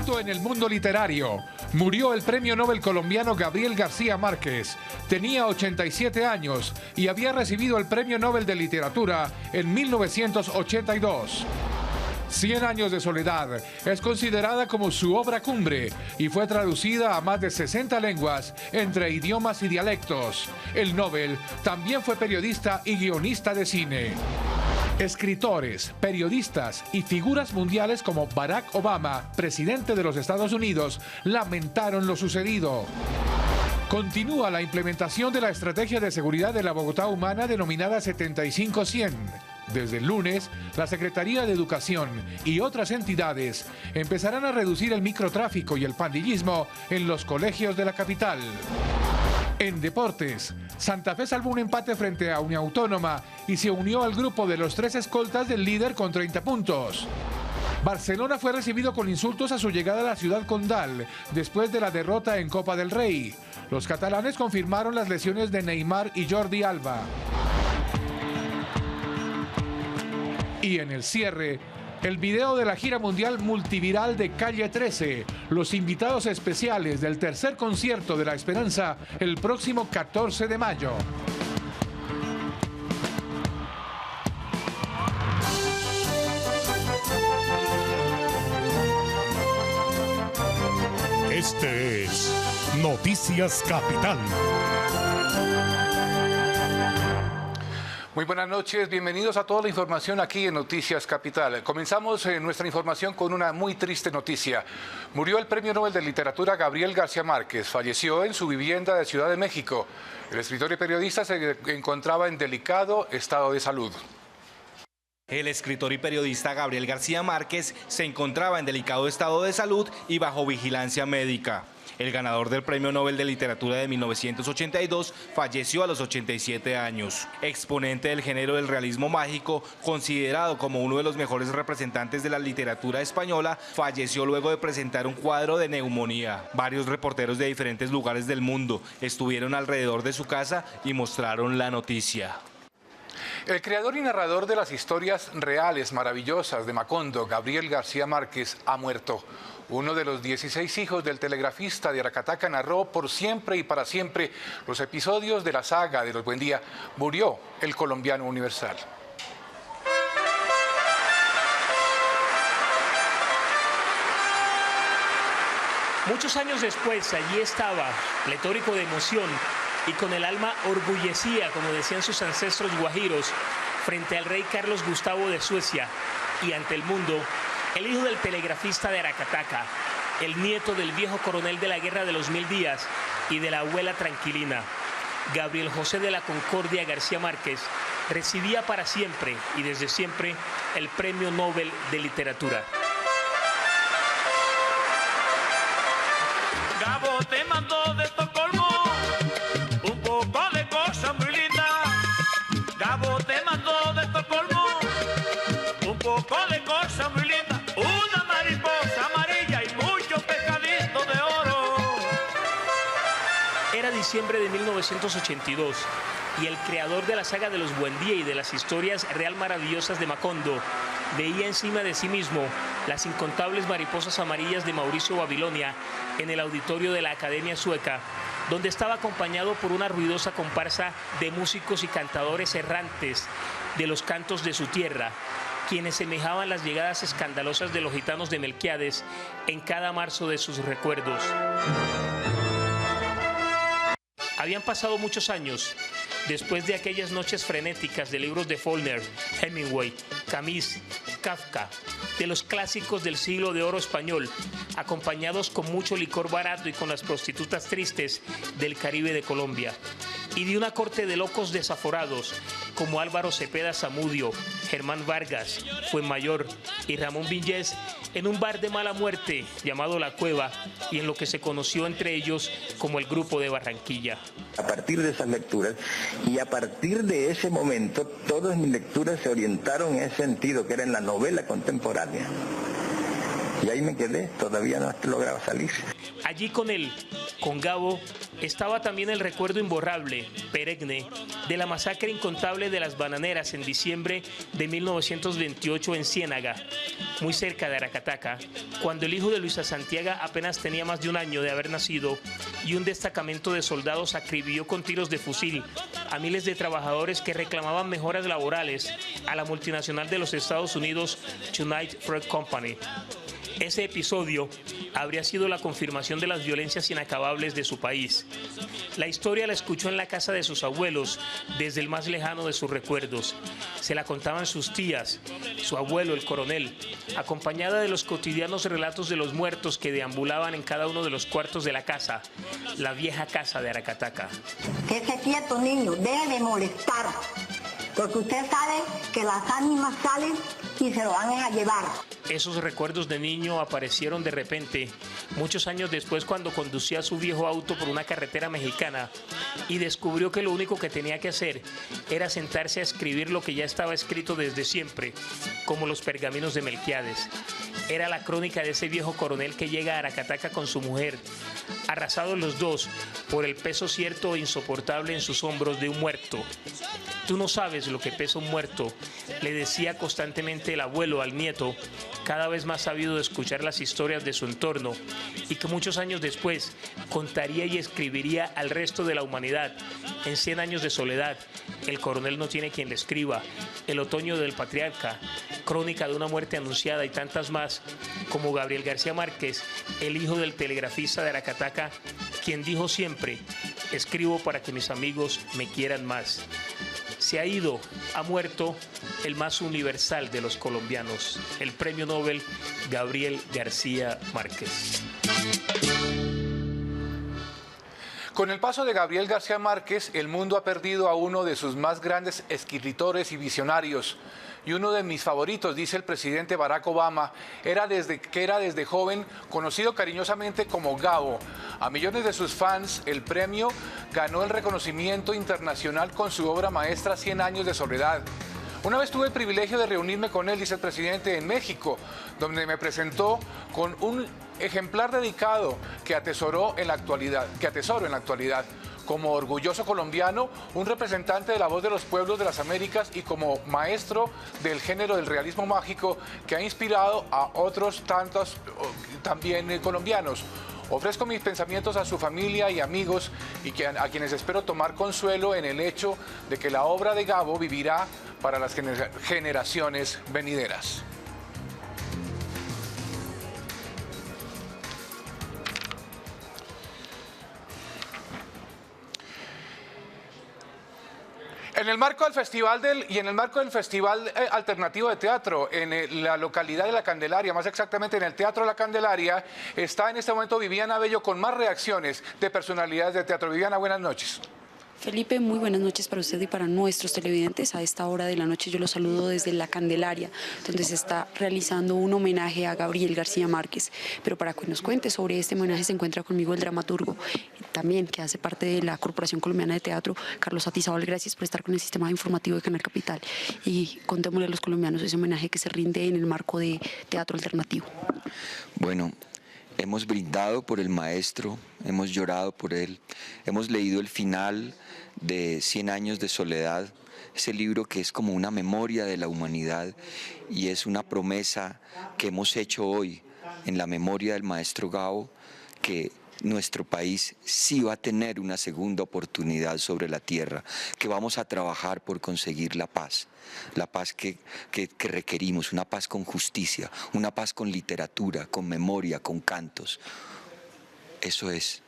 Impacto en el mundo literario. Murió el premio Nobel colombiano Gabriel García Márquez. Tenía 87 años y había recibido el premio Nobel de Literatura en 1982. 100 años de soledad es considerada como su obra cumbre y fue traducida a más de 60 lenguas entre idiomas y dialectos. El Nobel también fue periodista y guionista de cine. Escritores, periodistas y figuras mundiales como Barack Obama, presidente de los Estados Unidos, lamentaron lo sucedido. Continúa la implementación de la estrategia de seguridad de la Bogotá humana denominada 75-100. Desde el lunes, la Secretaría de Educación y otras entidades empezarán a reducir el microtráfico y el pandillismo en los colegios de la capital. En deportes, Santa Fe salvó un empate frente a Unión Autónoma y se unió al grupo de los 3 escoltas del líder con 30 puntos. Barcelona fue recibido con insultos a su llegada a la ciudad condal después de la derrota en Copa del Rey. Los catalanes confirmaron las lesiones de Neymar y Jordi Alba. Y en el cierre, el video de la gira mundial multiviral de Calle 13, los invitados especiales del tercer concierto de La Esperanza el próximo 14 de mayo. Este es Noticias Capital. Muy buenas noches, bienvenidos a toda la información aquí en Noticias Capital. Comenzamos nuestra información con una muy triste noticia. Murió el Premio Nobel de Literatura Gabriel García Márquez. Falleció en su vivienda de Ciudad de México. El escritor y periodista se encontraba en delicado estado de salud. El escritor y periodista Gabriel García Márquez se encontraba en delicado estado de salud y bajo vigilancia médica. El ganador del Premio Nobel de Literatura de 1982 falleció a los 87 años. Exponente del género del realismo mágico, considerado como uno de los mejores representantes de la literatura española, falleció luego de presentar un cuadro de neumonía. Varios reporteros de diferentes lugares del mundo estuvieron alrededor de su casa y mostraron la noticia. El creador y narrador de las historias reales maravillosas de Macondo, Gabriel García Márquez, ha muerto. Uno de los 16 hijos del telegrafista de Aracataca narró por siempre y para siempre los episodios de la saga de los Buendía. Murió el colombiano universal. Muchos años después, allí estaba, pletórico de emoción y con el alma orgullecida, como decían sus ancestros guajiros, frente al rey Carlos Gustavo de Suecia y ante el mundo, el hijo del telegrafista de Aracataca, el nieto del viejo coronel de la Guerra de los 1000 días y de la abuela Tranquilina, Gabriel José de la Concordia García Márquez, recibía para siempre y desde siempre el Premio Nobel de Literatura. Gabo te mandó de Estocolmo un poco de cosas muy lindas. Gabo te mandó de Estocolmo un poco de cosas muy lindas. Una mariposa amarilla y muchos pescaditos de oro. Era diciembre de 1982 y el creador de la saga de los Buendía y de las historias real maravillosas de Macondo veía encima de sí mismo las incontables mariposas amarillas de Mauricio Babilonia en el auditorio de la Academia Sueca, donde estaba acompañado por una ruidosa comparsa de músicos y cantadores errantes de los cantos de su tierra, quienes semejaban las llegadas escandalosas de los gitanos de Melquiades en cada marzo de sus recuerdos. Habían pasado muchos años después de aquellas noches frenéticas de libros de Faulkner, Hemingway, Camus, Kafka, de los clásicos del siglo de oro español, acompañados con mucho licor barato y con las prostitutas tristes del Caribe de Colombia, y de una corte de locos desaforados como Álvaro Cepeda Zamudio, Germán Vargas, Fuenmayor y Ramón Villés en un bar de mala muerte llamado La Cueva y en lo que se conoció entre ellos como el Grupo de Barranquilla. A partir de esas lecturas y a partir de ese momento todas mis lecturas se orientaron en ese sentido, que era en la novela contemporánea. Y ahí me quedé, todavía no lograba salir. Allí con él, con Gabo, estaba también el recuerdo imborrable, perenne, de la masacre incontable de las bananeras en diciembre de 1928 en Ciénaga, muy cerca de Aracataca, cuando el hijo de Luisa Santiaga apenas tenía más de un año de haber nacido y un destacamento de soldados acribilló con tiros de fusil a miles de trabajadores que reclamaban mejoras laborales a la multinacional de los Estados Unidos, United Fruit Company. Ese episodio habría sido la confirmación de las violencias inacabables de su país. La historia la escuchó en la casa de sus abuelos, desde el más lejano de sus recuerdos. Se la contaban sus tías, su abuelo, el coronel, acompañada de los cotidianos relatos de los muertos que deambulaban en cada uno de los cuartos de la casa, la vieja casa de Aracataca. Quédese quieto, niño, deje de molestar, porque usted sabe que las ánimas salen y se lo van a llevar. Esos recuerdos de niño aparecieron de repente, muchos años después, cuando conducía su viejo auto por una carretera mexicana y descubrió que lo único que tenía que hacer era sentarse a escribir lo que ya estaba escrito desde siempre, como los pergaminos de Melquiades. Era la crónica de ese viejo coronel que llega a Aracataca con su mujer, arrasados los dos por el peso cierto e insoportable en sus hombros de un muerto. Tú no sabes lo que pesa un muerto, le decía constantemente el abuelo al nieto, cada vez más sabido de escuchar las historias de su entorno, y que muchos años después contaría y escribiría al resto de la humanidad. En 100 años de soledad, el coronel no tiene quien le escriba, El otoño del patriarca, Crónica de una muerte anunciada y tantas más, como Gabriel García Márquez, el hijo del telegrafista de Aracataca, quien dijo siempre: escribo para que mis amigos me quieran más. Se ha ido, ha muerto el más universal de los colombianos, el premio Nobel Gabriel García Márquez. Con el paso de Gabriel García Márquez, el mundo ha perdido a uno de sus más grandes escritores y visionarios. Y uno de mis favoritos, dice el presidente Barack Obama, era desde joven conocido cariñosamente como Gabo. A millones de sus fans, el premio ganó el reconocimiento internacional con su obra maestra 100 años de soledad. Una vez tuve el privilegio de reunirme con él, dice el presidente, en México, donde me presentó con un ejemplar dedicado que atesoro en la actualidad. Como orgulloso colombiano, un representante de la voz de los pueblos de las Américas y como maestro del género del realismo mágico que ha inspirado a otros tantos también colombianos. Ofrezco mis pensamientos a su familia y amigos y a quienes espero tomar consuelo en el hecho de que la obra de Gabo vivirá para las generaciones venideras. En el marco del Festival Alternativo de Teatro, en la localidad de La Candelaria, más exactamente en el Teatro La Candelaria, está en este momento Viviana Bello con más reacciones de personalidades de teatro. Viviana, buenas noches. Felipe, muy buenas noches para usted y para nuestros televidentes. A esta hora de la noche yo los saludo desde La Candelaria, donde se está realizando un homenaje a Gabriel García Márquez. Pero para que nos cuente sobre este homenaje se encuentra conmigo el dramaturgo, también que hace parte de la Corporación Colombiana de Teatro, Carlos Atizabal. Gracias por estar con el sistema informativo de Canal Capital. Y contémosle a los colombianos ese homenaje que se rinde en el marco de Teatro Alternativo. Bueno, hemos brindado por el maestro, hemos llorado por él, hemos leído el final de 100 años de soledad, ese libro que es como una memoria de la humanidad y es una promesa que hemos hecho hoy en la memoria del maestro Gabo, que nuestro país sí va a tener una segunda oportunidad sobre la tierra, que vamos a trabajar por conseguir la paz que requerimos, una paz con justicia, una paz con literatura, con memoria, con cantos. Eso es.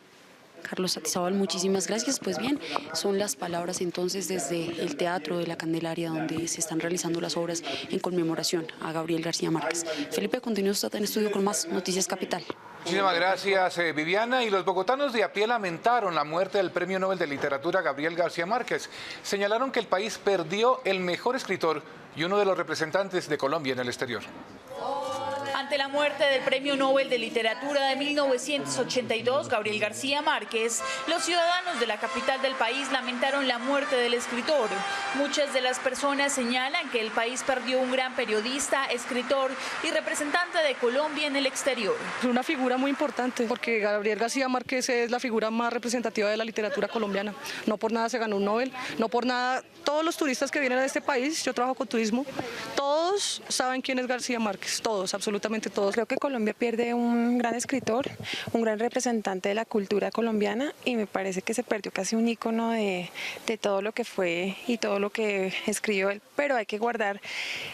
Carlos Atizabal, muchísimas gracias. Pues bien, son las palabras entonces desde el Teatro de La Candelaria, donde se están realizando las obras en conmemoración a Gabriel García Márquez. Felipe, continúa usted en estudio con más Noticias Capital. Muchísimas gracias, Viviana. Y los bogotanos de a pie lamentaron la muerte del Premio Nobel de Literatura Gabriel García Márquez. Señalaron que el país perdió el mejor escritor y uno de los representantes de Colombia en el exterior. Ante la muerte del Premio Nobel de Literatura de 1982, Gabriel García Márquez, los ciudadanos de la capital del país lamentaron la muerte del escritor. Muchas de las personas señalan que el país perdió un gran periodista, escritor y representante de Colombia en el exterior. Es una figura muy importante porque Gabriel García Márquez es la figura más representativa de la literatura colombiana. No por nada se ganó un Nobel, no por nada todos los turistas que vienen a este país, yo trabajo con turismo, todos saben quién es García Márquez, todos, absolutamente todos. Creo que Colombia pierde un gran escritor, un gran representante de la cultura colombiana y me parece que se perdió casi un ícono de todo lo que fue y todo lo que escribió él, pero hay que guardar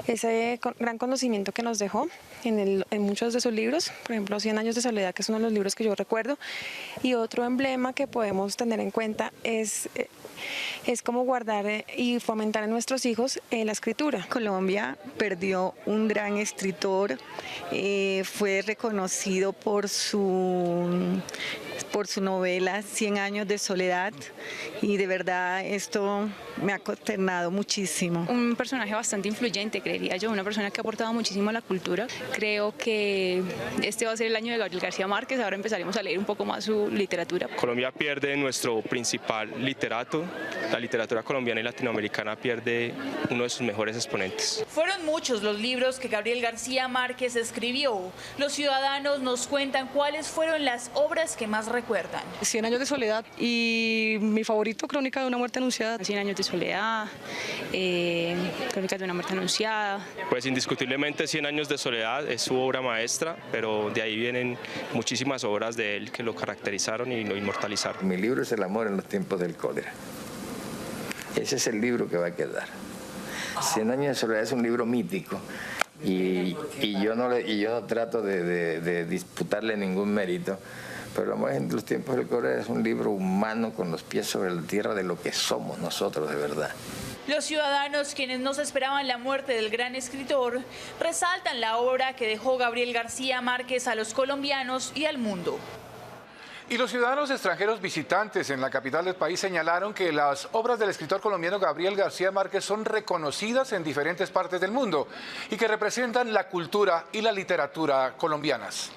ese gran conocimiento que nos dejó en muchos de sus libros, por ejemplo 100 años de soledad, que es uno de los libros que yo recuerdo, y otro emblema que podemos tener en cuenta es como guardar y fomentar en nuestros hijos la escritura. Colombia perdió un gran escritor, fue reconocido por su novela 100 años de soledad y de verdad esto me ha consternado muchísimo. Un personaje bastante influyente, creería yo, una persona que ha aportado muchísimo a la cultura. Creo que este va a ser el año de Gabriel García Márquez, ahora empezaremos a leer un poco más su literatura. Colombia pierde nuestro principal literato, la literatura colombiana y latinoamericana pierde uno de sus mejores exponentes. Fueron muchos los libros que Gabriel García Márquez escribió. Los ciudadanos nos cuentan cuáles fueron las obras que más recuerdan. 100 años de soledad y mi favorito, Crónica de una muerte anunciada. 100 años de soledad, Crónica de una muerte anunciada. Pues indiscutiblemente 100 años de soledad es su obra maestra, pero de ahí vienen muchísimas obras de él que lo caracterizaron y lo inmortalizaron. Mi libro es El amor en los tiempos del cólera. Ese es el libro que va a quedar. 100 años de soledad es un libro mítico y yo no trato de disputarle ningún mérito. Pero El amor en los tiempos del cólera es un libro humano con los pies sobre la tierra de lo que somos nosotros de verdad. Los ciudadanos, quienes no se esperaban la muerte del gran escritor, resaltan la obra que dejó Gabriel García Márquez a los colombianos y al mundo. Y los ciudadanos extranjeros visitantes en la capital del país señalaron que las obras del escritor colombiano Gabriel García Márquez son reconocidas en diferentes partes del mundo y que representan la cultura y la literatura colombianas.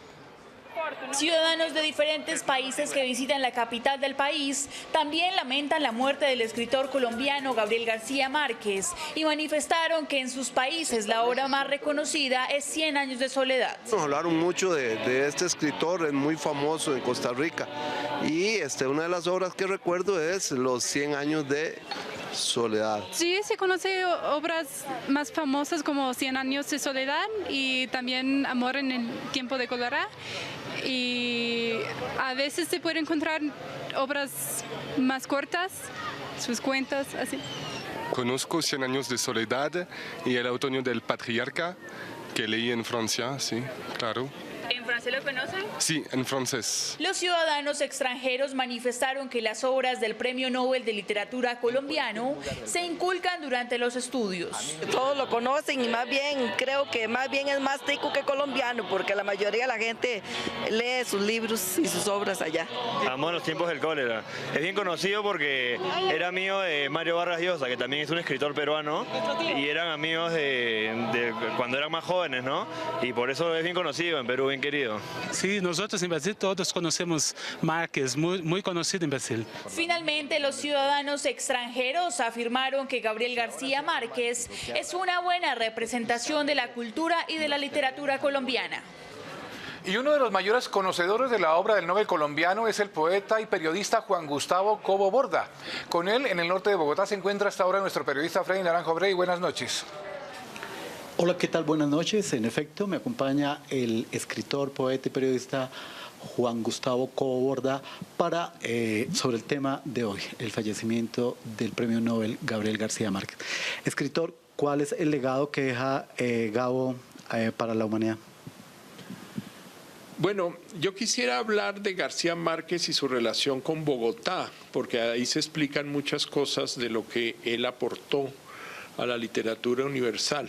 Ciudadanos de diferentes países que visitan la capital del país también lamentan la muerte del escritor colombiano Gabriel García Márquez y manifestaron que en sus países la obra más reconocida es 100 años de soledad. Nos hablaron mucho de este escritor, es muy famoso en Costa Rica y una de las obras que recuerdo es Los 100 años de soledad. Sí, se conoce obras más famosas como 100 años de soledad y también Amor en el tiempo de cólera. Y a veces se puede encontrar obras más cortas, sus cuentos, así. Conozco 100 años de soledad y El otoño del patriarca, que leí en Francia, sí, claro. ¿En francés lo conocen? Sí, en francés. Los ciudadanos extranjeros manifestaron que las obras del Premio Nobel de Literatura colombiano se inculcan durante los estudios. Todos lo conocen y más bien, creo que más bien es más tico que colombiano, porque la mayoría de la gente lee sus libros y sus obras allá. Amor en los tiempos del cólera. Es bien conocido porque era amigo de Mario Vargas Llosa, que también es un escritor peruano, y eran amigos de cuando eran más jóvenes, ¿no? Y por eso es bien conocido en Perú, bien querido. Sí, nosotros en Brasil todos conocemos Márquez, muy conocido en Brasil. Finalmente, los ciudadanos extranjeros afirmaron que Gabriel García Márquez es una buena representación de la cultura y de la literatura colombiana. Y uno de los mayores conocedores de la obra del Nobel colombiano es el poeta y periodista Juan Gustavo Cobo Borda. Con él, en el norte de Bogotá, se encuentra hasta ahora nuestro periodista Freddy Naranjo. Freddy, buenas noches. Hola, ¿qué tal? Buenas noches. En efecto, me acompaña el escritor, poeta y periodista Juan Gustavo Cobo Borda para sobre el tema de hoy, el fallecimiento del Premio Nobel Gabriel García Márquez. Escritor, ¿cuál es el legado que deja Gabo para la humanidad? Bueno, yo quisiera hablar de García Márquez y su relación con Bogotá, porque ahí se explican muchas cosas de lo que él aportó a la literatura universal.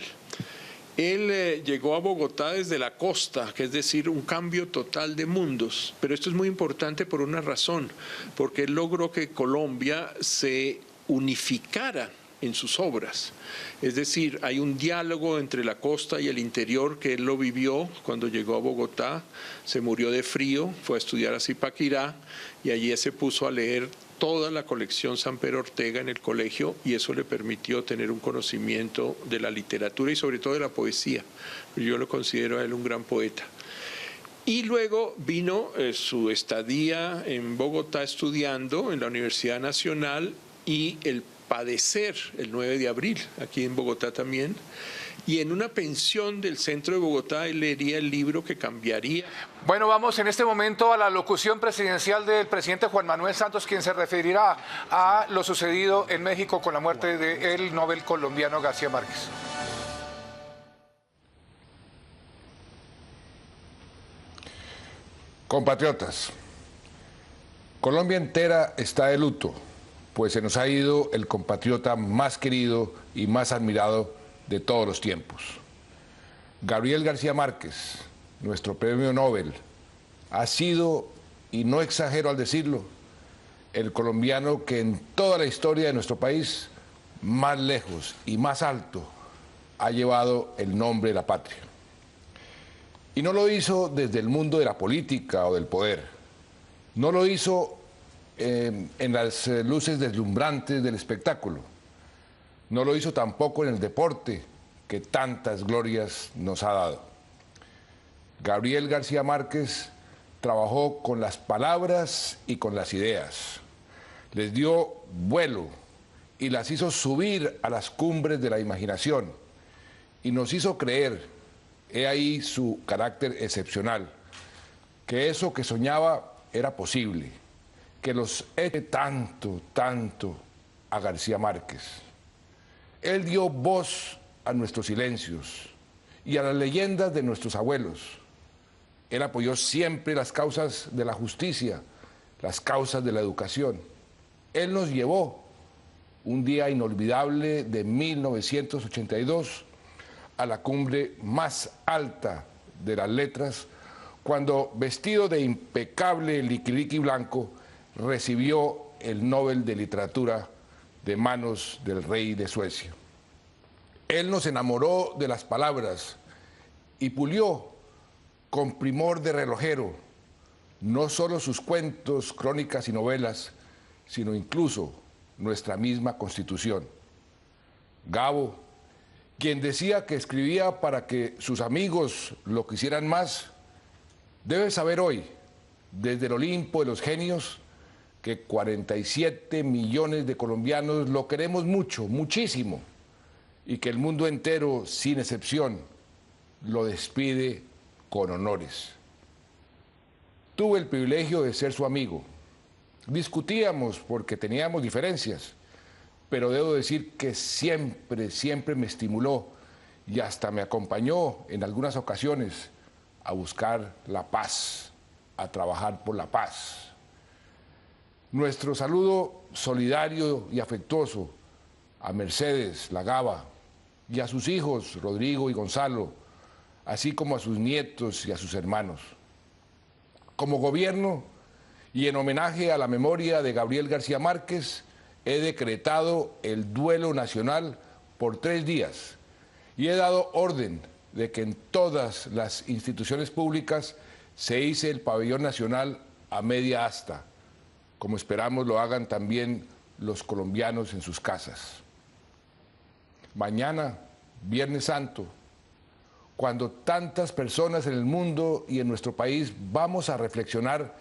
Él llegó a Bogotá desde la costa, que es decir, un cambio total de mundos. Pero esto es muy importante por una razón, porque él logró que Colombia se unificara en sus obras. Es decir, hay un diálogo entre la costa y el interior que él lo vivió cuando llegó a Bogotá, se murió de frío, fue a estudiar a Zipaquirá y allí se puso a leer toda la colección Samper Ortega en el colegio y eso le permitió tener un conocimiento de la literatura y sobre todo de la poesía. Yo lo considero a él un gran poeta. Y luego vino su estadía en Bogotá estudiando en la Universidad Nacional y el padecer el 9 de abril, aquí en Bogotá también, y en una pensión del centro de Bogotá él leería el libro que cambiaría. Bueno, vamos en este momento a la locución presidencial del presidente Juan Manuel Santos, quien se referirá a lo sucedido en México con la muerte del Nobel colombiano García Márquez. Compatriotas, Colombia entera está de luto, pues se nos ha ido el compatriota más querido y más admirado de todos los tiempos. Gabriel García Márquez, nuestro premio Nobel, ha sido, y no exagero al decirlo, el colombiano que en toda la historia de nuestro país más lejos y más alto ha llevado el nombre de la patria. Y no lo hizo desde el mundo de la política o del poder, no lo hizo en las luces deslumbrantes del espectáculo, no lo hizo tampoco en el deporte que tantas glorias nos ha dado. Gabriel García Márquez trabajó con las palabras y con las ideas, les dio vuelo y las hizo subir a las cumbres de la imaginación y nos hizo creer, he ahí su carácter excepcional, que eso que soñaba era posible, que los eche tanto a García Márquez. Él dio voz a nuestros silencios y a las leyendas de nuestros abuelos. Él apoyó siempre las causas de la justicia, las causas de la educación. Él nos llevó un día inolvidable de 1982 a la cumbre más alta de las letras, cuando, vestido de impecable liquiliqui blanco, recibió el Nobel de Literatura de manos del rey de Suecia. Él nos enamoró de las palabras y pulió con primor de relojero no solo sus cuentos, crónicas y novelas, sino incluso nuestra misma Constitución. Gabo, quien decía que escribía para que sus amigos lo quisieran más, debe saber hoy, desde el Olimpo de los genios, que 47 millones de colombianos lo queremos mucho, muchísimo, y que el mundo entero, sin excepción, lo despide con honores. Tuve el privilegio de ser su amigo. Discutíamos porque teníamos diferencias, pero debo decir que siempre me estimuló y hasta me acompañó en algunas ocasiones a buscar la paz, a trabajar por la paz. Nuestro saludo solidario y afectuoso a Mercedes, la Gaba, y a sus hijos, Rodrigo y Gonzalo, así como a sus nietos y a sus hermanos. Como gobierno y en homenaje a la memoria de Gabriel García Márquez, he decretado el duelo nacional por 3 días y he dado orden de que en todas las instituciones públicas se hice el pabellón nacional a media asta, como esperamos lo hagan también los colombianos en sus casas. Mañana, Viernes Santo, cuando tantas personas en el mundo y en nuestro país vamos a reflexionar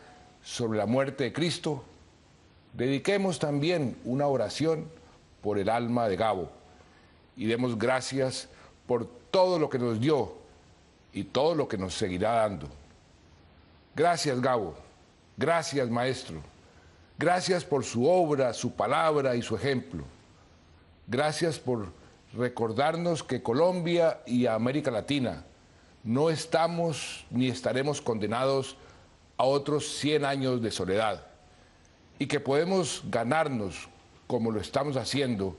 sobre la muerte de Cristo, dediquemos también una oración por el alma de Gabo y demos gracias por todo lo que nos dio y todo lo que nos seguirá dando. Gracias, Gabo. Gracias, maestro. Gracias por su obra, su palabra y su ejemplo. Gracias por recordarnos que Colombia y América Latina no estamos ni estaremos condenados a otros 100 años de soledad y que podemos ganarnos, como lo estamos haciendo,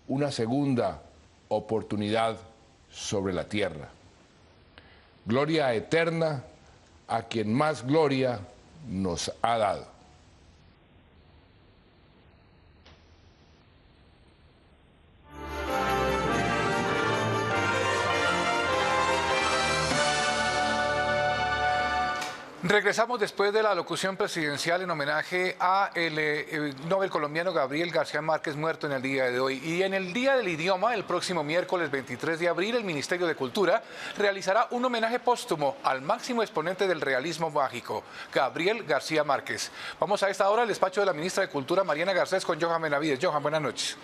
una segunda oportunidad sobre la tierra. Gloria eterna a quien más gloria nos ha dado. Regresamos después de la locución presidencial en homenaje a el Nobel colombiano Gabriel García Márquez, muerto en el día de hoy. Y en el Día del Idioma, el próximo miércoles 23 de abril, el Ministerio de Cultura realizará un homenaje póstumo al máximo exponente del realismo mágico, Gabriel García Márquez. Vamos a esta hora al despacho de la ministra de Cultura, Mariana Garcés, con Johan Benavides. Johan, buenas noches.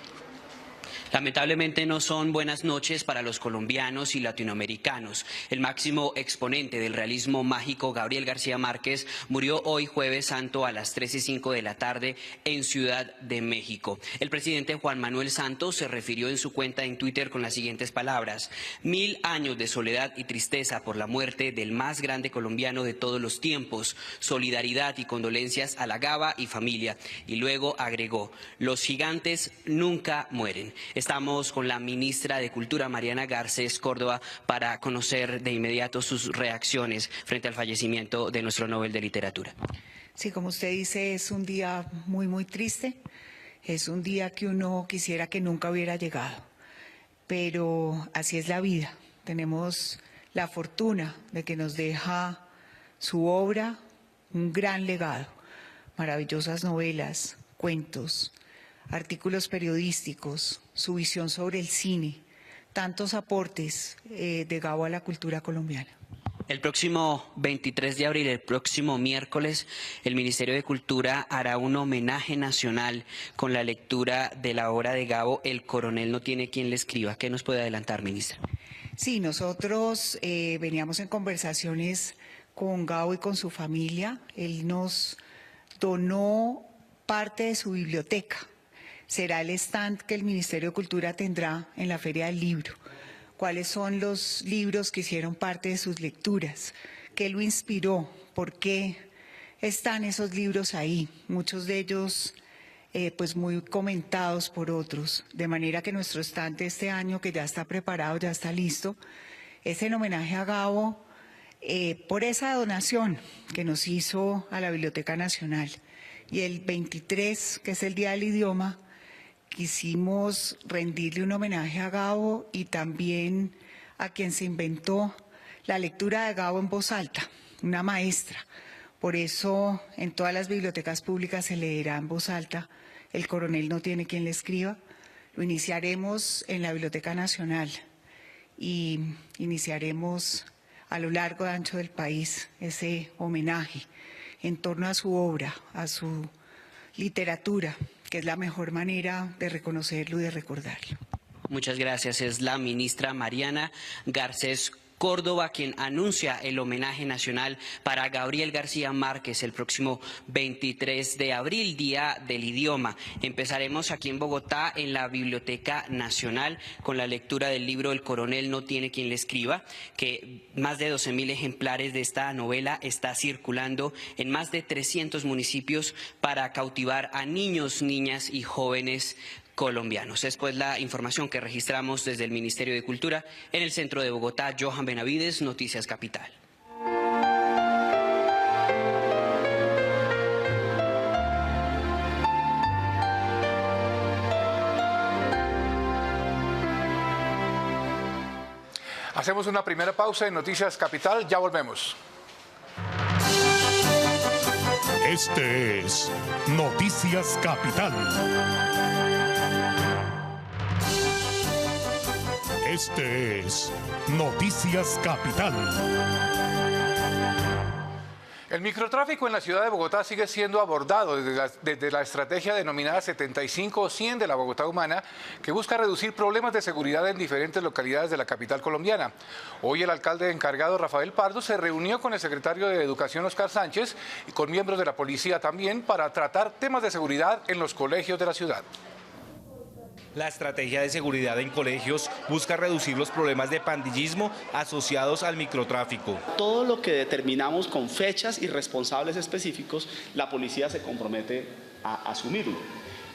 Lamentablemente no son buenas noches para los colombianos y latinoamericanos. El máximo exponente del realismo mágico, Gabriel García Márquez, murió hoy Jueves Santo a las 3:05 de la tarde en Ciudad de México. El presidente Juan Manuel Santos se refirió en su cuenta en Twitter con las siguientes palabras: 1000 años de soledad y tristeza por la muerte del más grande colombiano de todos los tiempos. Solidaridad y condolencias a la Gaba y familia. Y luego agregó: los gigantes nunca mueren. Estamos con la ministra de Cultura, Mariana Garcés Córdoba, para conocer de inmediato sus reacciones frente al fallecimiento de nuestro Nobel de Literatura. Sí, como usted dice, es un día muy, muy triste. Es un día que uno quisiera que nunca hubiera llegado. Pero así es la vida. Tenemos la fortuna de que nos deja su obra, un gran legado, maravillosas novelas, cuentos, artículos periodísticos, su visión sobre el cine, tantos aportes de Gabo a la cultura colombiana. El próximo 23 de abril, el próximo miércoles, el Ministerio de Cultura hará un homenaje nacional con la lectura de la obra de Gabo, El coronel no tiene quien le escriba. ¿Qué nos puede adelantar, ministra? Sí, nosotros veníamos en conversaciones con Gabo y con su familia. Él nos donó parte de su biblioteca. Será el stand que el Ministerio de Cultura tendrá en la Feria del Libro. ¿Cuáles son los libros que hicieron parte de sus lecturas? ¿Qué lo inspiró? ¿Por qué están esos libros ahí? Muchos de ellos pues muy comentados por otros. De manera que nuestro stand de este año, que ya está preparado, ya está listo, es en homenaje a Gabo por esa donación que nos hizo a la Biblioteca Nacional. Y el 23, que es el Día del Idioma, quisimos rendirle un homenaje a Gabo y también a quien se inventó la lectura de Gabo en voz alta, una maestra. Por eso en todas las bibliotecas públicas se leerá en voz alta El coronel no tiene quien le escriba. Lo iniciaremos en la Biblioteca Nacional y iniciaremos a lo largo y ancho del país ese homenaje en torno a su obra, a su literatura, que es la mejor manera de reconocerlo y de recordarlo. Muchas gracias. Es la ministra Mariana Garcés Córdoba quien anuncia el homenaje nacional para Gabriel García Márquez el próximo 23 de abril, Día del Idioma. Empezaremos aquí en Bogotá, en la Biblioteca Nacional, con la lectura del libro El coronel no tiene quien le escriba, que más de 12.000 ejemplares de esta novela está circulando en más de 300 municipios para cautivar a niños, niñas y jóvenes colombianos. Después la información que registramos desde el Ministerio de Cultura en el centro de Bogotá. Johan Benavides, Noticias Capital. Hacemos una primera pausa en Noticias Capital, ya volvemos. Este es Noticias Capital. Este es Noticias Capital. El microtráfico en la ciudad de Bogotá sigue siendo abordado desde la estrategia denominada 75-100 de la Bogotá Humana, que busca reducir problemas de seguridad en diferentes localidades de la capital colombiana. Hoy el alcalde encargado, Rafael Pardo, se reunió con el secretario de Educación, Oscar Sánchez, y con miembros de la policía también para tratar temas de seguridad en los colegios de la ciudad. La estrategia de seguridad en colegios busca reducir los problemas de pandillismo asociados al microtráfico. Todo lo que determinamos con fechas y responsables específicos, la policía se compromete a asumirlo.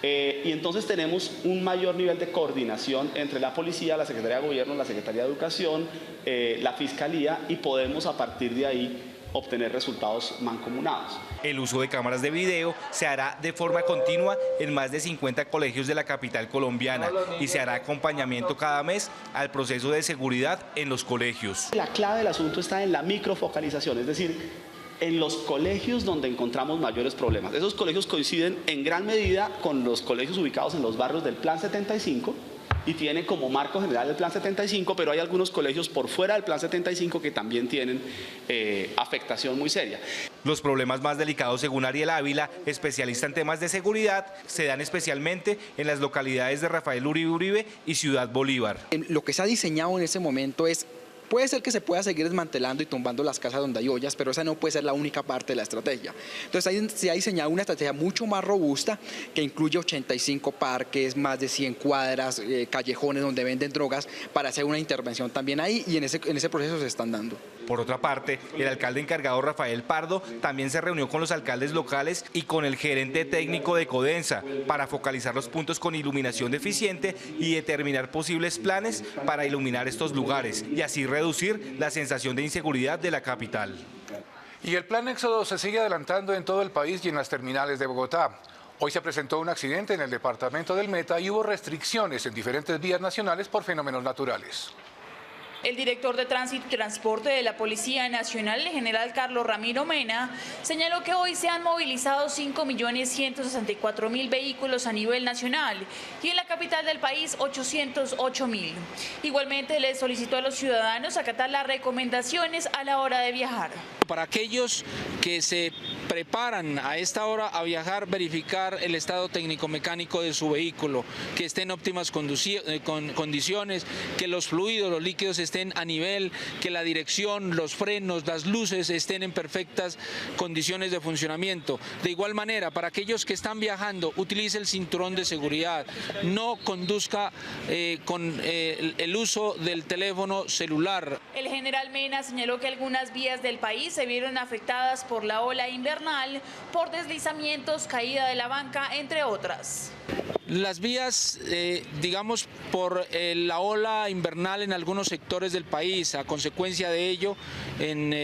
Y entonces tenemos un mayor nivel de coordinación entre la policía, la Secretaría de Gobierno, la Secretaría de Educación, la Fiscalía, y podemos a partir de ahí obtener resultados mancomunados. El uso de cámaras de video se hará de forma continua en más de 50 colegios de la capital colombiana y se hará acompañamiento cada mes al proceso de seguridad en los colegios. La clave del asunto está en la microfocalización, es decir, en los colegios donde encontramos mayores problemas. Esos colegios coinciden en gran medida con los colegios ubicados en los barrios del Plan 75 y tiene como marco general el Plan 75, pero hay algunos colegios por fuera del Plan 75 que también tienen afectación muy seria. Los problemas más delicados, según Ariel Ávila, especialista en temas de seguridad, se dan especialmente en las localidades de Rafael Uribe Uribe y Ciudad Bolívar. Lo que se ha diseñado en ese momento es: puede ser que se pueda seguir desmantelando y tumbando las casas donde hay ollas, pero esa no puede ser la única parte de la estrategia. Entonces se ha diseñado una estrategia mucho más robusta que incluye 85 parques, más de 100 cuadras, callejones donde venden drogas, para hacer una intervención también ahí, y en ese proceso se están dando. Por otra parte, el alcalde encargado Rafael Pardo también se reunió con los alcaldes locales y con el gerente técnico de Codensa para focalizar los puntos con iluminación deficiente y determinar posibles planes para iluminar estos lugares y así reducir la sensación de inseguridad de la capital. Y el plan Éxodo se sigue adelantando en todo el país y en las terminales de Bogotá. Hoy se presentó un accidente en el departamento del Meta y hubo restricciones en diferentes vías nacionales por fenómenos naturales. El director de Tránsito y Transporte de la Policía Nacional, el general Carlos Ramiro Mena, señaló que hoy se han movilizado 5.164.000 vehículos a nivel nacional y en la capital del país 808.000. Igualmente le solicitó a los ciudadanos acatar las recomendaciones a la hora de viajar. Para aquellos que se preparan a esta hora a viajar, verificar el estado técnico-mecánico de su vehículo, que esté en óptimas condiciones, que los fluidos, los líquidos estén a nivel, que la dirección, los frenos, las luces estén en perfectas condiciones de funcionamiento. De igual manera, para aquellos que están viajando, utilice el cinturón de seguridad, no conduzca con el uso del teléfono celular. El general Mena señaló que algunas vías del país se vieron afectadas por la ola invernal, por deslizamientos, caída de la banca, entre otras. Las vías, digamos, por la ola invernal en algunos sectores del país, a consecuencia de ello, en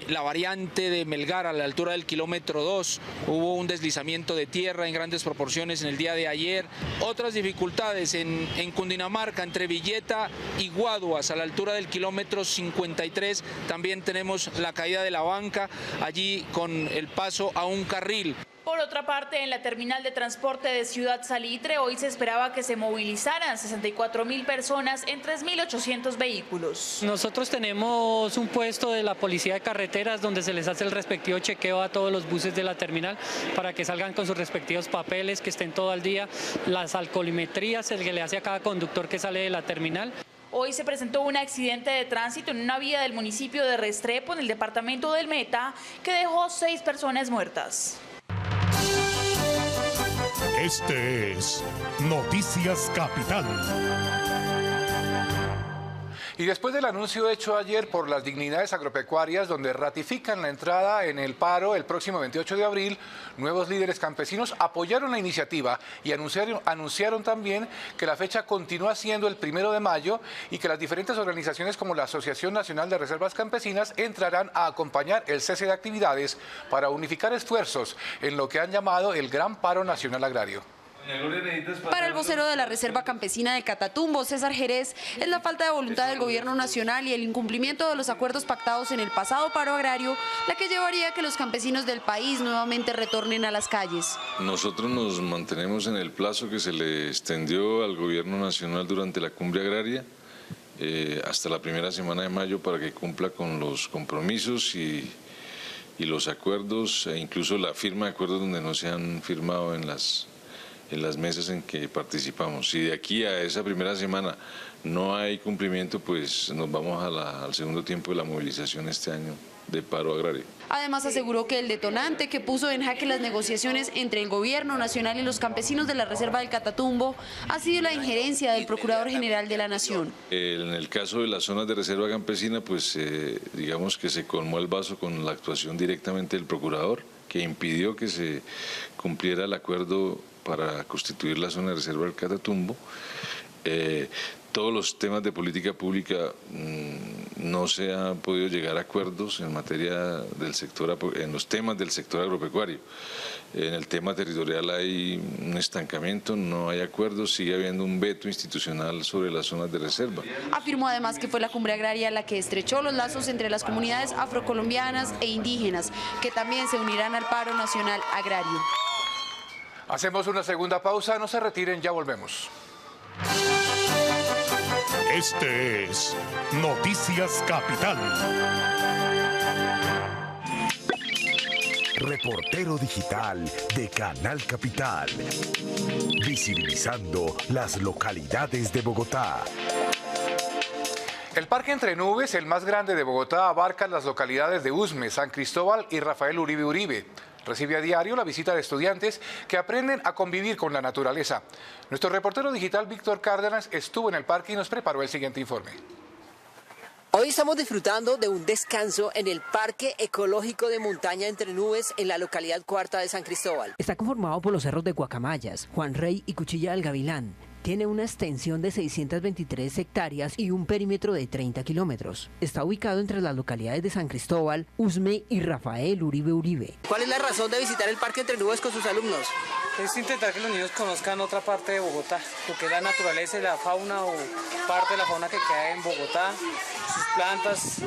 la variante de Melgar, a la altura del kilómetro 2, hubo un deslizamiento de tierra en grandes proporciones en el día de ayer. Otras dificultades en Cundinamarca, entre Villeta y Guaduas, a la altura del kilómetro 53, también tenemos la caída de la banca, allí con el paso a un carril. Por otra parte, en la terminal de transporte de Ciudad Salitre, hoy se esperaba que se movilizaran 64.000 personas en 3.800 vehículos. Nosotros tenemos un puesto de la Policía de Carreteras donde se les hace el respectivo chequeo a todos los buses de la terminal para que salgan con sus respectivos papeles, que estén todo al día, las alcoholimetrías, el que le hace a cada conductor que sale de la terminal. Hoy se presentó un accidente de tránsito en una vía del municipio de Restrepo, en el departamento del Meta, que dejó 6 personas muertas. Este es Noticias Capital. Y después del anuncio hecho ayer por las Dignidades Agropecuarias, donde ratifican la entrada en el paro el próximo 28 de abril, nuevos líderes campesinos apoyaron la iniciativa y anunciaron también que la fecha continúa siendo el 1 de mayo y que las diferentes organizaciones como la Asociación Nacional de Reservas Campesinas entrarán a acompañar el cese de actividades para unificar esfuerzos en lo que han llamado el Gran Paro Nacional Agrario. Para el vocero de la Reserva Campesina de Catatumbo, César Jerez, es la falta de voluntad del gobierno nacional y el incumplimiento de los acuerdos pactados en el pasado paro agrario la que llevaría a que los campesinos del país nuevamente retornen a las calles. Nosotros nos mantenemos en el plazo que se le extendió al gobierno nacional durante la cumbre agraria hasta la primera semana de mayo para que cumpla con los compromisos y los acuerdos e incluso la firma de acuerdos donde no se han firmado en las mesas en que participamos. Si de aquí a esa primera semana no hay cumplimiento, pues nos vamos al segundo tiempo de la movilización este año de paro agrario. Además aseguró que el detonante que puso en jaque las negociaciones entre el gobierno nacional y los campesinos de la Reserva del Catatumbo ha sido la injerencia del Procurador General de la Nación. En el caso de las zonas de reserva campesina, pues digamos que se colmó el vaso con la actuación directamente del Procurador, que impidió que se cumpliera el acuerdo para constituir la zona de reserva del Catatumbo. Todos los temas de política pública no se ha podido llegar a acuerdos en materia del sector, en los temas del sector agropecuario. En el tema territorial hay un estancamiento, no hay acuerdos, sigue habiendo un veto institucional sobre las zonas de reserva. Afirmó además que fue la cumbre agraria la que estrechó los lazos entre las comunidades afrocolombianas e indígenas, que también se unirán al paro nacional agrario. Hacemos una segunda pausa, no se retiren, ya volvemos. Este es Noticias Capital. Reportero digital de Canal Capital. Visibilizando las localidades de Bogotá. El Parque Entre Nubes, el más grande de Bogotá, abarca las localidades de Usme, San Cristóbal y Rafael Uribe Uribe. Recibe a diario la visita de estudiantes que aprenden a convivir con la naturaleza. Nuestro reportero digital Víctor Cárdenas estuvo en el parque y nos preparó el siguiente informe. Hoy estamos disfrutando de un descanso en el Parque Ecológico de Montaña Entre Nubes en la localidad cuarta de San Cristóbal. Está conformado por los cerros de Guacamayas, Juan Rey y Cuchilla del Gavilán. Tiene una extensión de 623 hectáreas y un perímetro de 30 kilómetros. Está ubicado entre las localidades de San Cristóbal, Usme y Rafael Uribe Uribe. ¿Cuál es la razón de visitar el Parque Entre Nubes con sus alumnos? Es intentar que los niños conozcan otra parte de Bogotá, lo que es la naturaleza y la fauna o parte de la fauna que queda en Bogotá, sus plantas.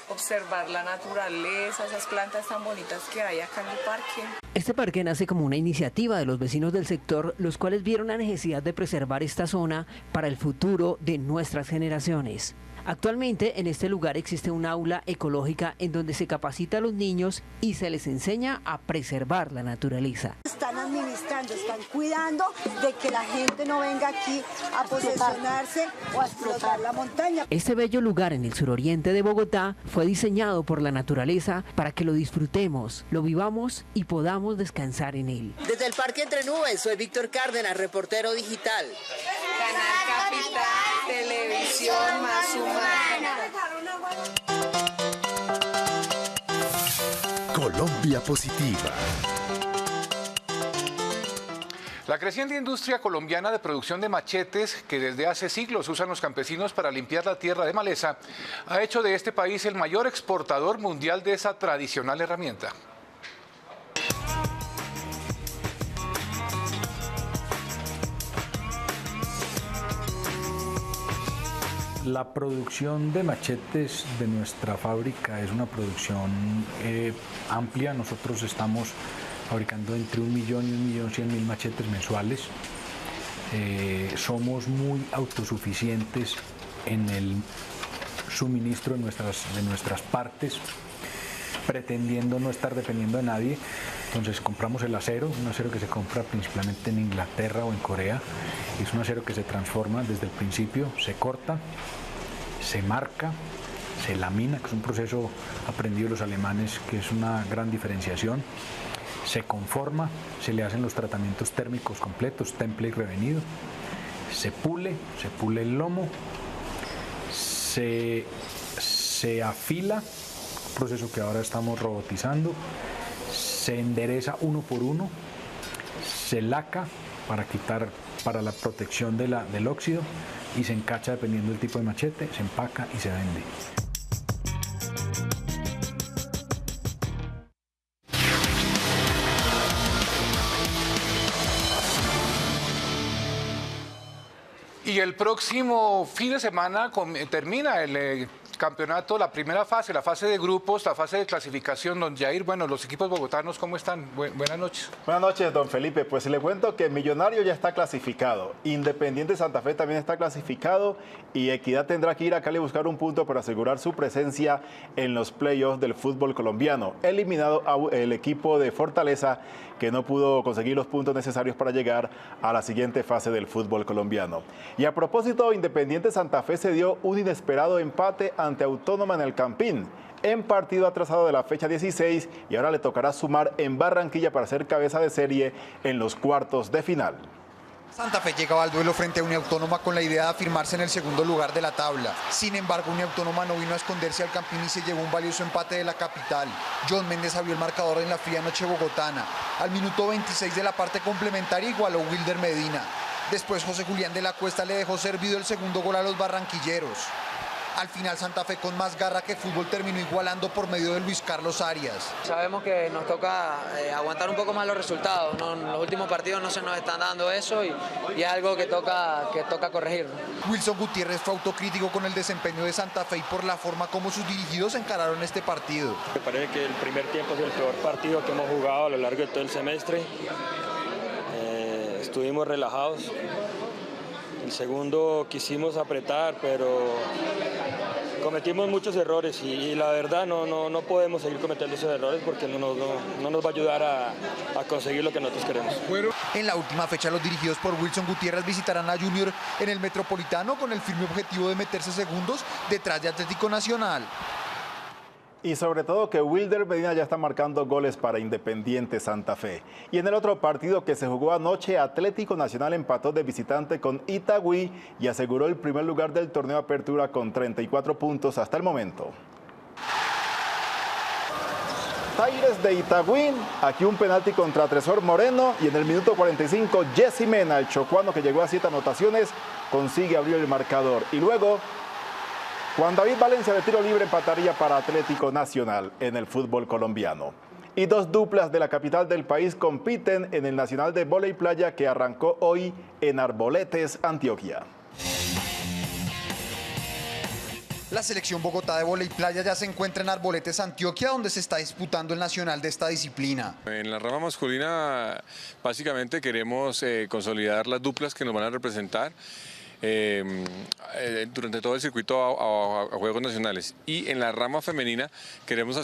Observar la naturaleza, esas plantas tan bonitas que hay acá en el parque. Este parque nace como una iniciativa de los vecinos del sector, los cuales vieron la necesidad de preservar esta zona para el futuro de nuestras generaciones. Actualmente en este lugar existe un aula ecológica en donde se capacita a los niños y se les enseña a preservar la naturaleza. Están administrando, están cuidando de que la gente no venga aquí a posesionarse o a explotar la montaña. Este bello lugar en el suroriente de Bogotá fue diseñado por la naturaleza para que lo disfrutemos, lo vivamos y podamos descansar en él. Desde el Parque Entre Nubes, soy Víctor Cárdenas, reportero digital. Canal Capital, televisión más humana. Colombia Positiva. La creciente industria colombiana de producción de machetes, que desde hace siglos usan los campesinos para limpiar la tierra de maleza, ha hecho de este país el mayor exportador mundial de esa tradicional herramienta. La producción de machetes de nuestra fábrica es una producción amplia. Nosotros estamos fabricando entre 1 millón y 1.100.000 machetes mensuales. Somos muy autosuficientes en el suministro de nuestras partes, pretendiendo no estar dependiendo de nadie. Entonces compramos el acero, un acero que se compra principalmente en Inglaterra o en Corea. Es un acero que se transforma desde el principio, se corta, se marca, se lamina, que es un proceso aprendido de los alemanes, que es una gran diferenciación. Se conforma, se le hacen los tratamientos térmicos completos, temple y revenido. Se pule el lomo, se afila, un proceso que ahora estamos robotizando. Se endereza uno por uno, se laca para la protección del óxido y se encacha dependiendo del tipo de machete, se empaca y se vende. Y el próximo fin de semana termina el campeonato, la primera fase, la fase de grupos, la fase de clasificación. Don Jair, bueno, los equipos bogotanos, ¿cómo están? Buenas noches. Buenas noches, don Felipe. Pues le cuento que Millonario ya está clasificado, Independiente Santa Fe también está clasificado y Equidad tendrá que ir a Cali a buscar un punto para asegurar su presencia en los playoffs del fútbol colombiano. Eliminado el equipo de Fortaleza, que no pudo conseguir los puntos necesarios para llegar a la siguiente fase del fútbol colombiano. Y a propósito, Independiente Santa Fe se dio un inesperado empate ante Autónoma en el Campín, en partido atrasado de la fecha 16, y ahora le tocará sumar en Barranquilla para ser cabeza de serie en los cuartos de final. Santa Fe llegaba al duelo frente a Uniautónoma con la idea de afirmarse en el segundo lugar de la tabla. Sin embargo, Uniautónoma no vino a esconderse al Campín y se llevó un valioso empate de la capital. John Méndez abrió el marcador en la fría noche bogotana. Al minuto 26 de la parte complementaria igualó Wilder Medina. Después José Julián de la Cuesta le dejó servido el segundo gol a los barranquilleros. Al final Santa Fe con más garra que fútbol terminó igualando por medio de Luis Carlos Arias. Sabemos que nos toca aguantar un poco más los resultados, ¿no? En los últimos partidos no se nos están dando eso y es algo que toca corregir. Wilson Gutiérrez fue autocrítico con el desempeño de Santa Fe y por la forma como sus dirigidos encararon este partido. Me parece que el primer tiempo es el peor partido que hemos jugado a lo largo de todo el semestre. Estuvimos relajados. El segundo quisimos apretar, pero cometimos muchos errores y la verdad no podemos seguir cometiendo esos errores porque no nos va a ayudar a conseguir lo que nosotros queremos. En la última fecha los dirigidos por Wilson Gutiérrez visitarán a Junior en el Metropolitano con el firme objetivo de meterse segundos detrás de Atlético Nacional. Y sobre todo que Wilder Medina ya está marcando goles para Independiente Santa Fe. Y en el otro partido que se jugó anoche, Atlético Nacional empató de visitante con Itagüí y aseguró el primer lugar del torneo Apertura con 34 puntos hasta el momento. Tigres de Itagüí, aquí un penalti contra Tresor Moreno y en el minuto 45 Jesse Mena, el chocuano que llegó a 7 anotaciones, consigue abrir el marcador. Y luego Juan David Valencia de tiro libre empataría para Atlético Nacional en el fútbol colombiano. Y dos duplas de la capital del país compiten en el Nacional de Vóley Playa que arrancó hoy en Arboletes, Antioquia. La selección Bogotá de Vóley Playa ya se encuentra en Arboletes, Antioquia, donde se está disputando el nacional de esta disciplina. En la rama masculina básicamente queremos consolidar las duplas que nos van a representar durante todo el circuito a Juegos Nacionales, y en la rama femenina queremos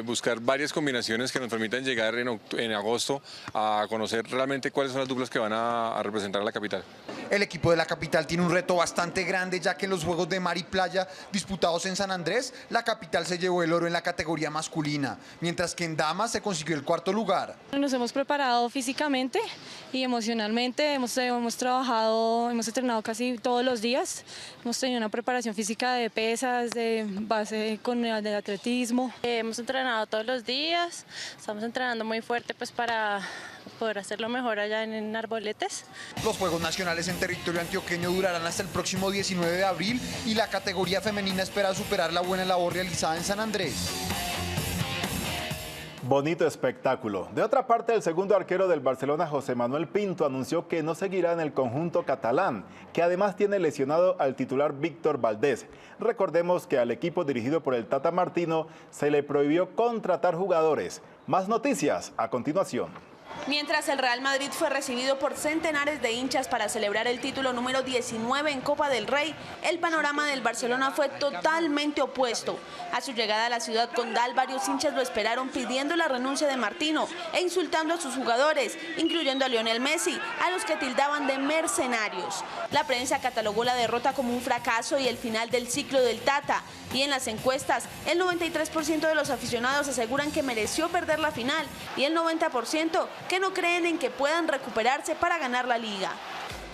buscar varias combinaciones que nos permitan llegar en agosto a conocer realmente cuáles son las duplas que van a representar a la capital. El equipo de la capital tiene un reto bastante grande, ya que en los Juegos de Mar y Playa disputados en San Andrés, la capital se llevó el oro en la categoría masculina, mientras que en damas se consiguió el cuarto lugar. Nos hemos preparado físicamente y emocionalmente, hemos trabajado, hemos entrenado casi todos los días, hemos tenido una preparación física de pesas, de base con el de atletismo. Hemos entrenado todos los días, estamos entrenando muy fuerte pues para poder hacerlo mejor allá en Arboletes. Los Juegos Nacionales en territorio antioqueño durarán hasta el próximo 19 de abril y la categoría femenina espera superar la buena labor realizada en San Andrés. Bonito espectáculo. De otra parte, el segundo arquero del Barcelona, José Manuel Pinto, anunció que no seguirá en el conjunto catalán, que además tiene lesionado al titular Víctor Valdés. Recordemos que al equipo dirigido por el Tata Martino se le prohibió contratar jugadores. Más noticias a continuación. Mientras el Real Madrid fue recibido por centenares de hinchas para celebrar el título número 19 en Copa del Rey, el panorama del Barcelona fue totalmente opuesto. A su llegada a la ciudad condal, varios hinchas lo esperaron pidiendo la renuncia de Martino e insultando a sus jugadores, incluyendo a Lionel Messi, a los que tildaban de mercenarios. La prensa catalogó la derrota como un fracaso y el final del ciclo del Tata. Y en las encuestas, el 93% de los aficionados aseguran que mereció perder la final y el 90% que no creen en que puedan recuperarse para ganar la liga.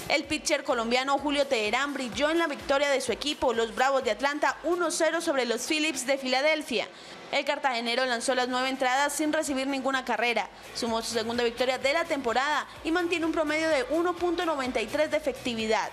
El pitcher colombiano Julio Teherán brilló en la victoria de su equipo, los Bravos de Atlanta, 1-0 sobre los Phillies de Filadelfia. El cartagenero lanzó las 9 entradas sin recibir ninguna carrera, sumó su segunda victoria de la temporada y mantiene un promedio de 1.93 de efectividad.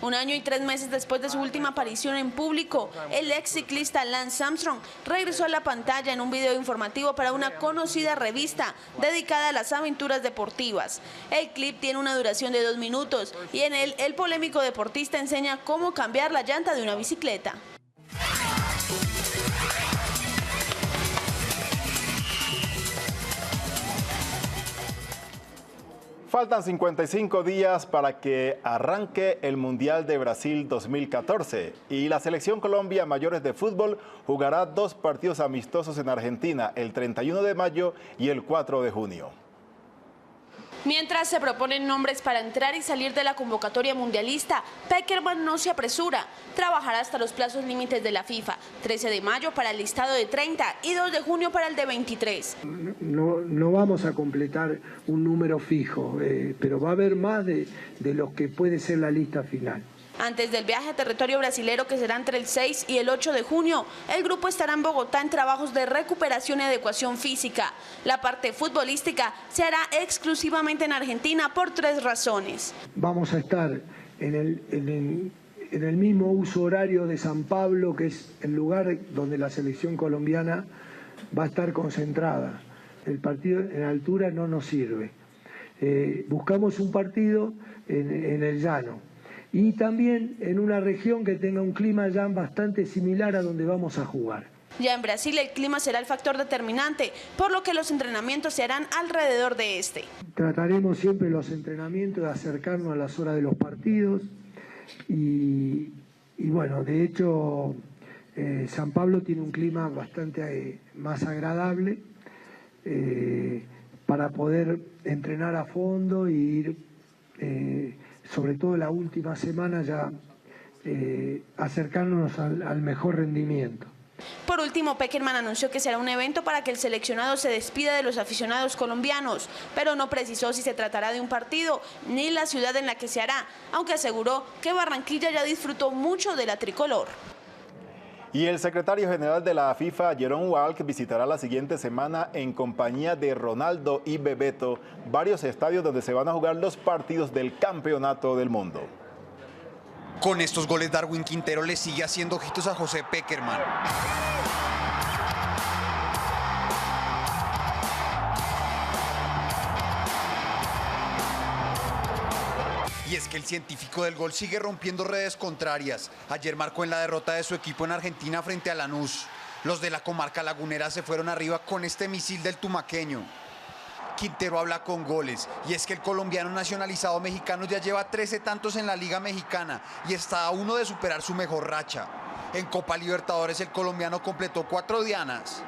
Un año y 3 meses después de su última aparición en público, el ex ciclista Lance Armstrong regresó a la pantalla en un video informativo para una conocida revista dedicada a las aventuras deportivas. El clip tiene una duración de 2 minutos y en él el polémico deportista enseña cómo cambiar la llanta de una bicicleta. Faltan 55 días para que arranque el Mundial de Brasil 2014 y la Selección Colombia Mayores de Fútbol jugará 2 partidos amistosos en Argentina el 31 de mayo y el 4 de junio. Mientras se proponen nombres para entrar y salir de la convocatoria mundialista, Pekerman no se apresura. Trabajará hasta los plazos límites de la FIFA, 13 de mayo para el listado de 30 y 2 de junio para el de 23. No vamos a completar un número fijo, pero va a haber más de lo que puede ser la lista final. Antes del viaje a territorio brasilero, que será entre el 6 y el 8 de junio, el grupo estará en Bogotá en trabajos de recuperación y adecuación física. La parte futbolística se hará exclusivamente en Argentina por 3 razones. Vamos a estar en en el mismo uso horario de San Pablo, que es el lugar donde la selección colombiana va a estar concentrada. El partido en altura no nos sirve. Buscamos un partido en el llano y también en una región que tenga un clima ya bastante similar a donde vamos a jugar. Ya en Brasil el clima será el factor determinante, por lo que los entrenamientos se harán alrededor de este. Trataremos siempre los entrenamientos de acercarnos a las horas de los partidos y bueno, de hecho San Pablo tiene un clima bastante más agradable para poder entrenar a fondo y ir, sobre todo la última semana, ya acercarnos al mejor rendimiento. Por último, Pekerman anunció que será un evento para que el seleccionado se despida de los aficionados colombianos, pero no precisó si se tratará de un partido ni la ciudad en la que se hará, aunque aseguró que Barranquilla ya disfrutó mucho de la tricolor. Y el secretario general de la FIFA, Jeroen Walk, visitará la siguiente semana en compañía de Ronaldo y Bebeto varios estadios donde se van a jugar los partidos del Campeonato del Mundo. Con estos goles, Darwin Quintero le sigue haciendo ojitos a José Pekerman. Y es que el científico del gol sigue rompiendo redes contrarias. Ayer marcó en la derrota de su equipo en Argentina frente a Lanús. Los de la comarca lagunera se fueron arriba con este misil del tumaqueño. Quintero habla con goles, y es que el colombiano nacionalizado mexicano ya lleva 13 tantos en la Liga Mexicana y está a uno de superar su mejor racha. En Copa Libertadores el colombiano completó 4 dianas.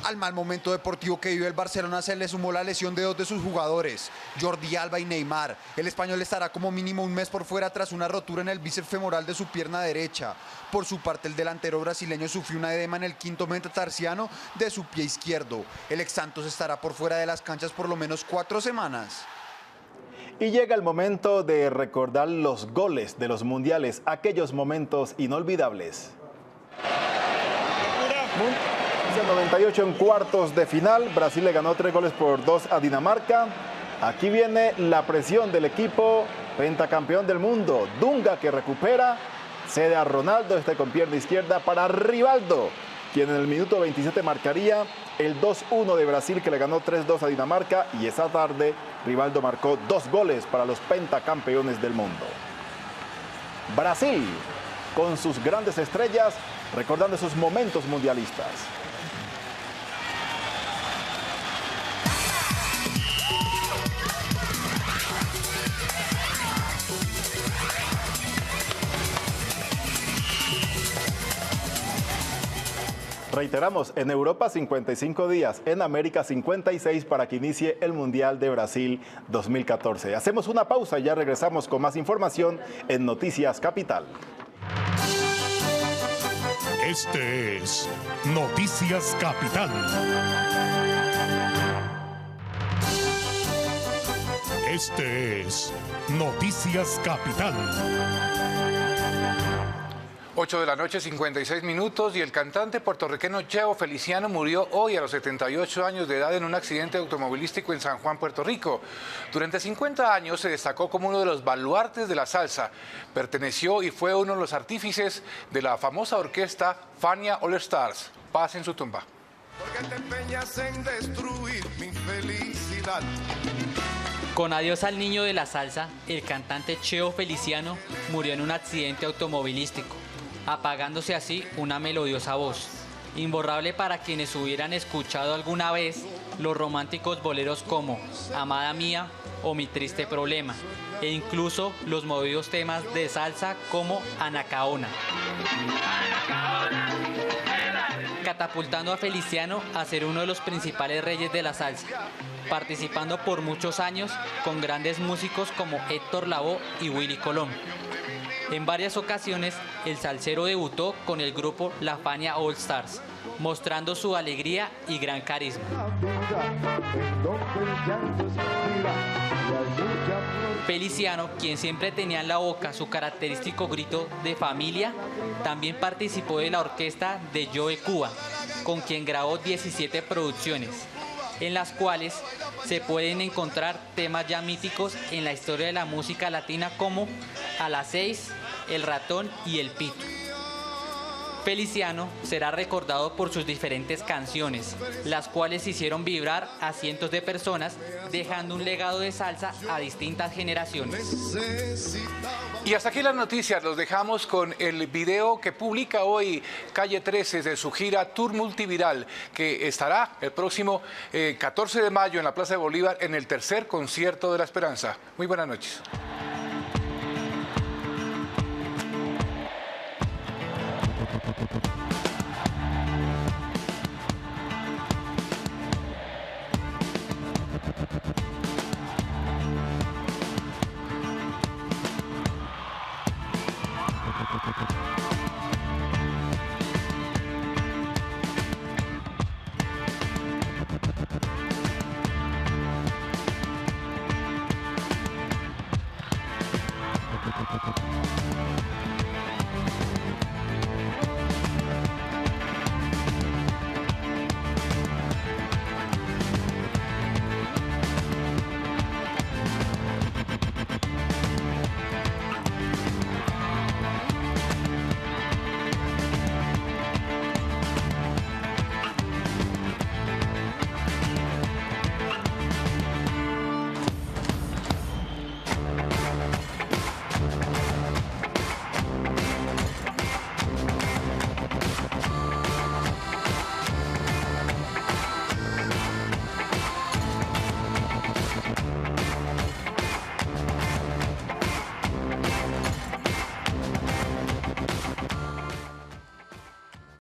Al mal momento deportivo que vive el Barcelona se le sumó la lesión de 2 de sus jugadores, Jordi Alba y Neymar. El español estará como mínimo un mes por fuera tras una rotura en el bíceps femoral de su pierna derecha. Por su parte, el delantero brasileño sufrió una edema en el quinto metatarsiano de su pie izquierdo. El ex Santos estará por fuera de las canchas por lo menos 4 semanas. Y llega el momento de recordar los goles de los mundiales, aquellos momentos inolvidables. El 98 en cuartos de final, Brasil le ganó 3-2 a Dinamarca. Aquí viene la presión del equipo pentacampeón del mundo. Dunga, que recupera, cede a Ronaldo, con pierna izquierda para Rivaldo, quien en el minuto 27 marcaría el 2-1 de Brasil, que le ganó 3-2 a Dinamarca, y esa tarde Rivaldo marcó 2 goles para los pentacampeones del mundo. Brasil, con sus grandes estrellas, recordando sus momentos mundialistas. Reiteramos, en Europa 55 días, en América 56 para que inicie el Mundial de Brasil 2014. Hacemos una pausa y ya regresamos con más información en Noticias Capital. Este es Noticias Capital. Este es Noticias Capital. 8 de la noche, 56 minutos, y el cantante puertorriqueño Cheo Feliciano murió hoy a los 78 años de edad en un accidente automovilístico en San Juan, Puerto Rico. Durante 50 años se destacó como uno de los baluartes de la salsa. Perteneció y fue uno de los artífices de la famosa orquesta Fania All Stars. Paz en su tumba. Porque te empeñas en destruir mi felicidad. Con adiós al niño de la salsa, el cantante Cheo Feliciano murió en un accidente automovilístico, apagándose así una melodiosa voz, imborrable para quienes hubieran escuchado alguna vez los románticos boleros como Amada Mía o Mi Triste Problema, e incluso los movidos temas de salsa como Anacaona, catapultando a Feliciano a ser uno de los principales reyes de la salsa, participando por muchos años con grandes músicos como Héctor Lavoe y Willy Colón. En varias ocasiones, el salsero debutó con el grupo La Fania All Stars, mostrando su alegría y gran carisma. Feliciano, quien siempre tenía en la boca su característico grito de familia, también participó de la orquesta de Joe Cuba, con quien grabó 17 producciones, en las cuales se pueden encontrar temas ya míticos en la historia de la música latina como a las 6, El Ratón y El Pito. Feliciano será recordado por sus diferentes canciones, las cuales hicieron vibrar a cientos de personas, dejando un legado de salsa a distintas generaciones. Y hasta aquí las noticias, los dejamos con el video que publica hoy Calle 13 de su gira Tour Multiviral, que estará el próximo 14 de mayo en la Plaza de Bolívar en el tercer concierto de la Esperanza. Muy buenas noches. Thank you.